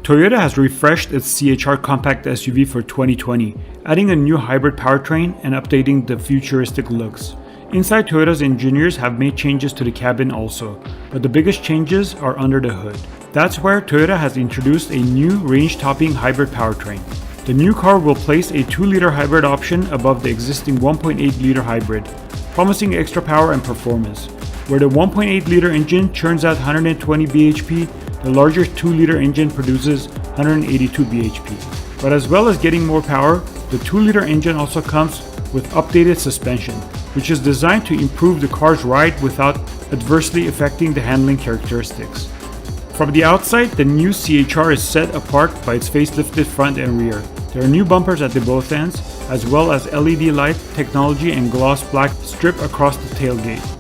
Toyota has refreshed its CHR compact SUV for 2020, adding a new hybrid powertrain and updating the futuristic looks. Inside, Toyota's engineers have made changes to the cabin also, but the biggest changes are under the hood. That's where Toyota has introduced a new range-topping hybrid powertrain. The new car will place a 2-liter hybrid option above the existing 1.8-liter hybrid, promising extra power and performance. Where the 1.8-liter engine churns out 120 bhp, the larger 2-liter engine produces 182 bhp. But as well as getting more power, the 2-liter engine also comes with updated suspension, which is designed to improve the car's ride without adversely affecting the handling characteristics. From the outside, the new CHR is set apart by its facelifted front and rear. There are new bumpers at the both ends, as well as LED light technology and gloss black strip across the tailgate.